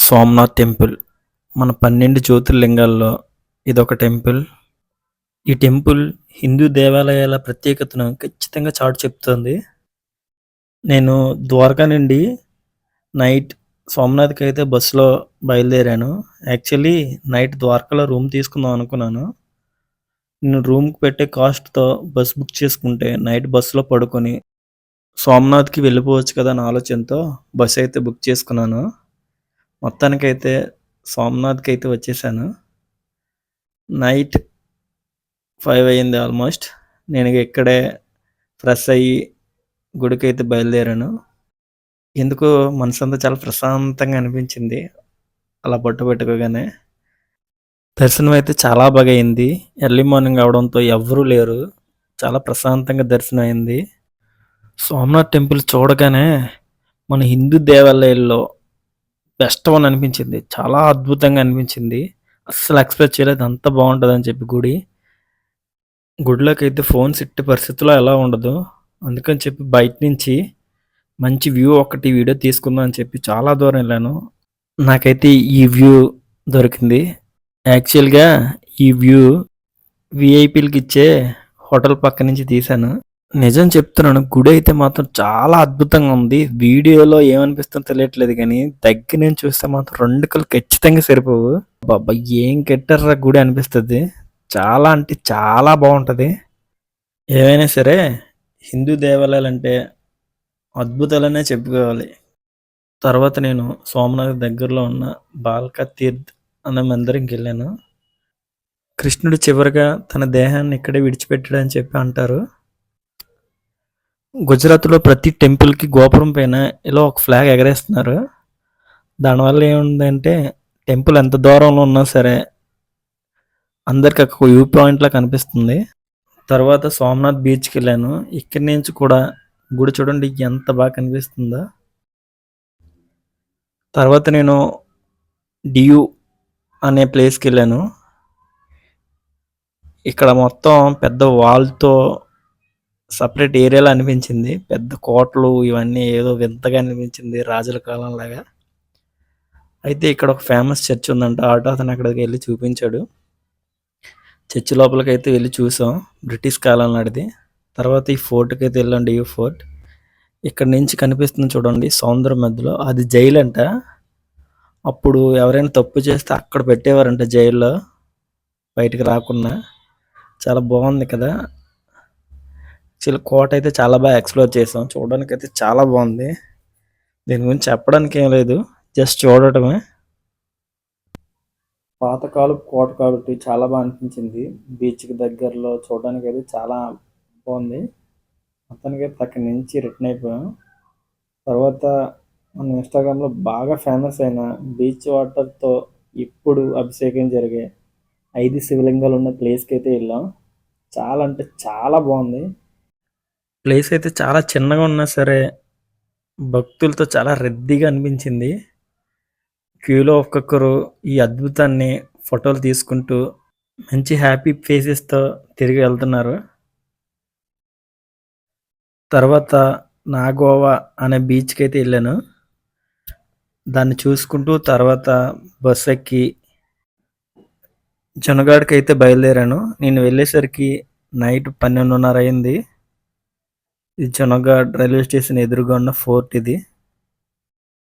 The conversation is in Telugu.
సోమనాథ్ టెంపుల్ మన 12 జ్యోతిర్లింగాల్లో ఇదొక టెంపుల్. ఈ టెంపుల్ హిందూ దేవాలయాల ప్రత్యేకతను ఖచ్చితంగా చాటి చెప్తుంది. నేను ద్వారకా నుండి నైట్ సోమనాథ్‌కి అయితే బస్సులో బయలుదేరాను. యాక్చువల్లీ నైట్ ద్వారకాలో రూమ్ తీసుకుందాం అనుకున్నాను. నేను రూమ్‌కి పెట్టే కాస్ట్‌తో బస్ బుక్ చేసుకుంటే నైట్ బస్సులో పడుకొని సోమనాథ్‌కి వెళ్ళిపోవచ్చు కదా అనే ఆలోచనతో బస్ అయితే బుక్ చేసుకున్నాను. మొత్తానికైతే సోమనాథ్‌కైతే వచ్చేసాను. నైట్ 5 అయింది ఆల్మోస్ట్. నేను ఇక్కడే ఫ్రెష్ అయ్యి గుడికైతే బయలుదేరాను. ఎందుకో మనసంతా చాలా ప్రశాంతంగా అనిపించింది. అలా బొట్టు పెట్టుకోగానే. దర్శనం అయితే చాలా బాగా అయింది. ఎర్లీ మార్నింగ్ అవ్వడంతో ఎవ్వరూ లేరు. చాలా ప్రశాంతంగా దర్శనం అయింది. సోమనాథ్ టెంపుల్ చూడగానే మన హిందూ దేవాలయాల్లో బెస్ట్ వన్ అనిపించింది. చాలా అద్భుతంగా అనిపించింది. అస్సలు ఎక్స్‌పెక్ట్ చేయలేదు అంత బావుంటదని చెప్పి గుడి. గుడిలోకైతే ఫోన్స్ ఎట్టి పరిస్థితిలో అలౌ ఉండదు. అందుకని చెప్పి బయట నుంచి మంచి వ్యూ ఒకటి వీడియో తీసుకుందాం అని చెప్పి చాలా దూరం ఎళ్ళాను. నాకైతే ఈ వ్యూ దొరికింది. యాక్చువల్‌గా ఈ వ్యూ వీఐపీలకిచ్చే హోటల్ పక్క నుంచి తీశాను. నిజం చెప్తున్నాను. గుడైతే మాత్రం చాలా అద్భుతంగా ఉంది. వీడియోలో ఏమనిపిస్తుందో తెలియట్లేదు గానీ, దగ్గర నుంచి చూస్తే మాత్రం 2 కళ్ళు ఖచ్చితంగా సరిపోవు. అబ్బబ్బా! ఏం కట్టార్రా గుడి అనిపిస్తది. చాలా అంటే చాలా బావుంటది. ఏవైనా సరే హిందూ దేవాలయాలంటే అద్భుతాలనే చెప్పుకోవాలి. తర్వాత నేను సోమనాథ్ దగ్గరలో ఉన్న బాల్కా తీర్థ్ అనే మందిరంకెళ్ళాను. కృష్ణుడు చివరగా తన దేహాన్ని ఇక్కడే విడిచిపెట్టాడని చెప్పి అంటారు. గుజరాత్‌లో ప్రతి టెంపుల్‌కి గోపురం పైన ఇలా ఒక ఫ్లాగ్ ఎగరేస్తున్నారు. దానివల్ల ఏముందంటే టెంపుల్ ఎంత దూరంలో ఉన్నా సరే అందరికి ఒక వ్యూ పాయింట్‌లా కనిపిస్తుంది. తర్వాత సోమనాథ్ బీచ్‌కెళ్ళాను. ఇక్కడి నుంచి కూడా గుడి చూడండి ఎంత బాగా కనిపిస్తుందో. తర్వాత నేను డియూ అనే ప్లేస్‌కెళ్ళాను. ఇక్కడ మొత్తం పెద్ద వాల్‌తో సెపరేట్ ఏరియాలా అనిపించింది. పెద్ద కోటలు ఇవన్నీ ఏదో వింతగా అనిపించింది రాజుల కాలంలాగా. అయితే ఇక్కడ ఒక ఫేమస్ చర్చ్ ఉందంట. ఆటో అతను అక్కడికెళ్ళి చూపించాడు. చర్చ్ లోపలికైతే వెళ్లి చూసాం. బ్రిటిష్ కాలం నాటిది. తర్వాత ఈ ఫోర్ట్‌కైతే వెళ్ళాం డియూ ఫోర్ట్. ఇక్కడ నుంచి కనిపిస్తుంది చూడండి సముద్రం మధ్యలో అది జైలంట. అప్పుడు ఎవరైనా తప్పు చేస్తే అక్కడ పెట్టేవారంట జైల్లో బయటికి రాకుండా. చాలా బాగుంది కదా! యాక్చువల్లీ కోట అయితే చాలా బాగా ఎక్స్‌ప్లోర్ చేసాం. చూడడానికైతే చాలా బాగుంది. దీని గురించి చెప్పడానికి ఏం లేదు. జస్ట్ చూడటమే. పాతకాలపు కోట కాబట్టి చాలా బాగా అనిపించింది. బీచ్‌కి దగ్గరలో చూడడానికైతే చాలా బాగుంది. మొత్తానికైతే అక్కడి నుంచి రిటర్న్ అయిపోయాం. తర్వాత మన ఇన్‌స్టాగ్రామ్‌లో బాగా ఫేమస్ అయిన బీచ్ వాటర్‌తో ఇప్పుడు అభిషేకం జరిగే 5 శివలింగాలు ఉన్న ప్లేస్‌కైతే వెళ్ళాం. చాలా అంటే చాలా బాగుంది. ప్లేస్ అయితే చాలా చిన్నగా ఉన్నా సరే భక్తులతో చాలా రద్దీగా అనిపించింది. క్యూలో ఒక్కొక్కరు ఈ అద్భుతాన్ని ఫోటోలు తీసుకుంటూ మంచి హ్యాపీ ఫేసెస్‌తో తిరిగి వెళ్తున్నారు. తర్వాత నాగోవా అనే బీచ్‌కైతే వెళ్ళాను. దాన్ని చూసుకుంటూ తర్వాత బస్ ఎక్కి జొన్నగాడికైతే బయలుదేరాను. నేను వెళ్ళేసరికి నైట్ 12:30 అయింది. ఇది జొన్నగాడ్ రైల్వే స్టేషన్ ఎదురుగా ఉన్న ఫోర్ట్ ఇది.